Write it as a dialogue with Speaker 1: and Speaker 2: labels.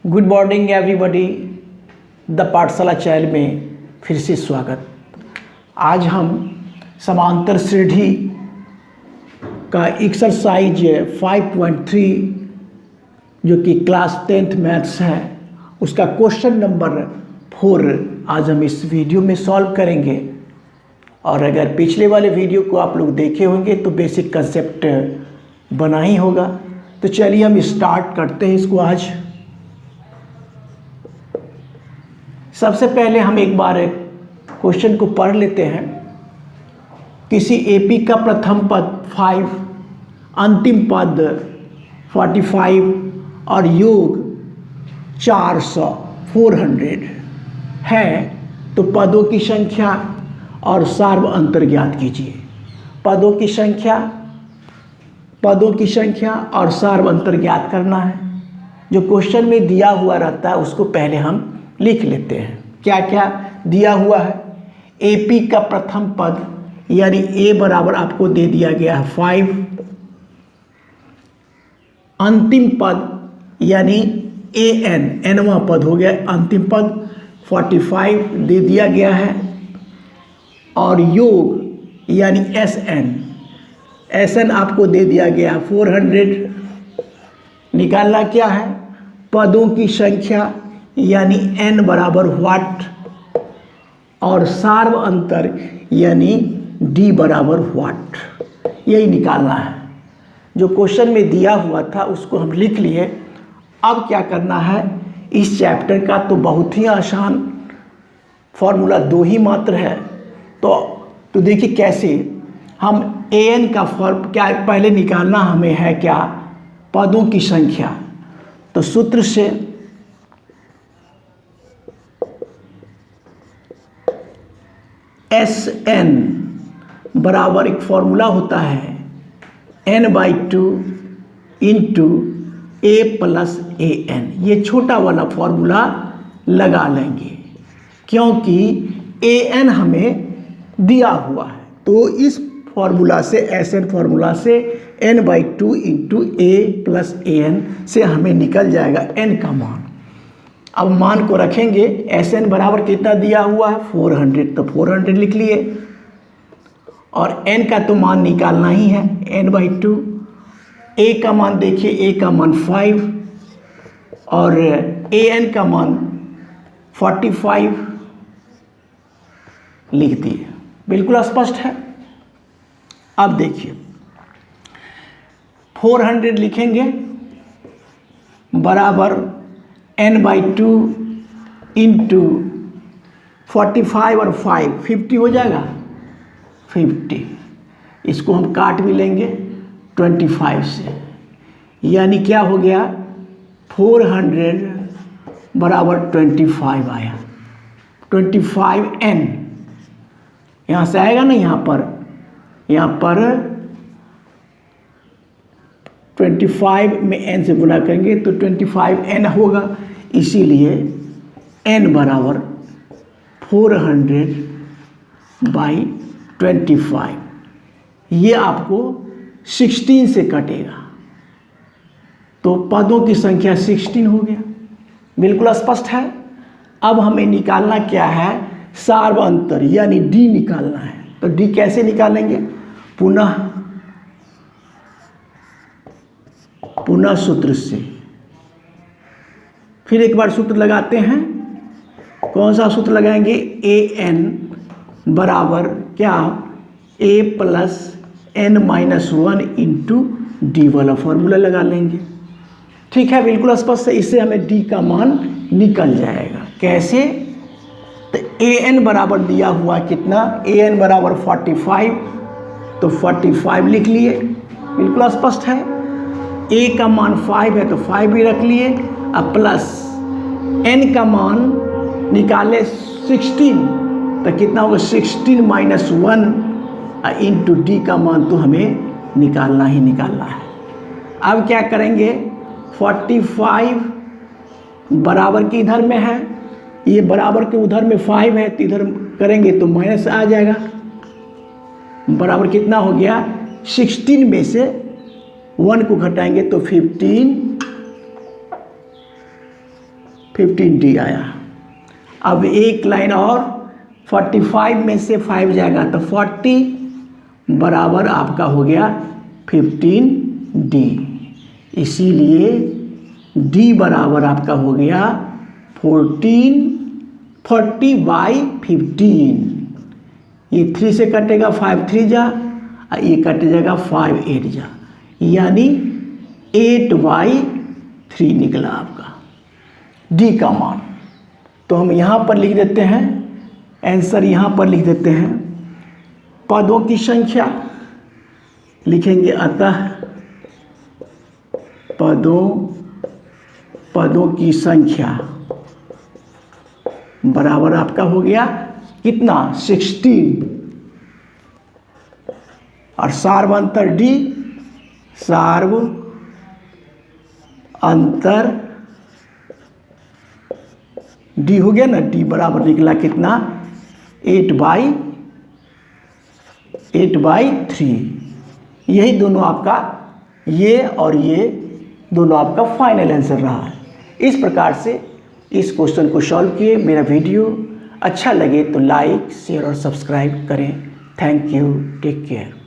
Speaker 1: Good morning everybody, the पाठशाला channel में फिर से स्वागत। आज हम समांतर श्रेणी का एक्सरसाइज 5.3 जो कि क्लास 10th मैथ्स है उसका क्वेश्चन नंबर 4 आज हम इस वीडियो में सॉल्व करेंगे। और अगर पिछले वाले वीडियो को आप लोग देखे होंगे तो बेसिक कंसेप्ट बना ही होगा। तो चलिए हम स्टार्ट करते हैं इसको। आज सबसे पहले हम एक बार क्वेश्चन को पढ़ लेते हैं। किसी एपी का प्रथम पद 5, अंतिम पद 45 और योग 400 है तो पदों की संख्या और सार्व अंतर ज्ञात कीजिए। पदों की संख्या और सार्व अंतर ज्ञात करना है। जो क्वेश्चन में दिया हुआ रहता है उसको पहले हम लिख लेते हैं। क्या क्या दिया हुआ है? एपी का प्रथम पद यानी ए बराबर आपको दे दिया गया है 5, अंतिम पद यानी एनवां पद हो गया अंतिम पद 45 दे दिया गया है, और योग यानी एसएन आपको दे दिया गया 400। निकालना क्या है? पदों की संख्या यानी n बराबर व्हाट और सार्व अंतर यानी d बराबर व्हाट, यही निकालना है। जो क्वेश्चन में दिया हुआ था उसको हम लिख लिए। अब क्या करना है? इस चैप्टर का तो बहुत ही आसान फॉर्मूला 2 ही मात्र है। तो देखिए कैसे हम an का फॉर्म क्या पहले निकालना हमें है क्या? पदों की संख्या। तो सूत्र से SN बराबर एक फॉर्मूला होता है n/2 into a plus an। ये छोटा वाला फॉर्मूला लगा लेंगे क्योंकि an हमें दिया हुआ है। तो इस फॉर्मूला से SN फॉर्मूला से n/2 into a plus an से हमें निकल जाएगा n का मान। अब मान को रखेंगे। SN बराबर कितना दिया हुआ है? 400, तो 400 लिख लिए। और n का तो मान निकालना ही है n/2। a का मान देखिए, a का मान 5 और an का मान 45 लिख दिए। बिल्कुल स्पष्ट है। अब देखिए 400 लिखेंगे बराबर n/2 इंटू 45 और 5 50 हो जाएगा 50। इसको हम काट भी लेंगे 25 से, यानी क्या हो गया? 400 बराबर 25 आया। 25n यहाँ से आएगा ना, यहाँ पर 25 में n से गुना करेंगे तो 25n होगा। इसीलिए n बराबर 400/25। ये आपको 16 से कटेगा तो पदों की संख्या 16 हो गया। बिल्कुल स्पष्ट है। अब हमें निकालना क्या है? सार्व अंतर यानी d निकालना है। तो d कैसे निकालेंगे? पुनः सूत्र से। फिर एक बार सूत्र लगाते हैं। कौन सा सूत्र लगाएंगे? an बराबर क्या? a plus n-1 into D वाला फॉर्मूला लगा लेंगे। ठीक है, बिल्कुल स्पष्ट है। इससे हमें d का मान निकल जाएगा। कैसे? तो an बराबर दिया हुआ कितना? an बराबर 45, तो 45 लिख लिए। बिल्कुल स्पष्ट है। a का मान 5 है तो 5 भी रख लिए। अब प्लस n का मान निकाले 16, तो कितना होगा? 16 - 1 इंटू डी का मान तो हमें निकालना है। अब क्या करेंगे? 45 बराबर के इधर में है, ये बराबर के उधर में 5 है तो इधर करेंगे तो माइनस आ जाएगा। बराबर कितना हो गया? 16 में से 1 को घटाएंगे तो 15 15D आया। अब एक लाइन और 45 में से 5 जाएगा तो 40 बराबर आपका हो गया 15D। इसीलिए D बराबर आपका हो गया 40/15। ये 3 से कटेगा 5 3 जा, ये कट जाएगा 5 8 जा, यानी 8/3 निकला आपका D का मान। तो हम यहाँ पर लिख देते हैं, आंसर यहाँ पर लिख देते हैं। पदों की संख्या लिखेंगे, अतः पदों की संख्या बराबर आपका हो गया कितना 16। और सार्व अंतर D, सार्व अंतर D हो गया ना, D बराबर निकला कितना 8/3। यही दोनों आपका, ये और ये दोनों आपका फाइनल आंसर रहा है। इस प्रकार से इस क्वेश्चन को सॉल्व किए। मेरा वीडियो अच्छा लगे तो लाइक शेयर और सब्सक्राइब करें। Thank you, take care.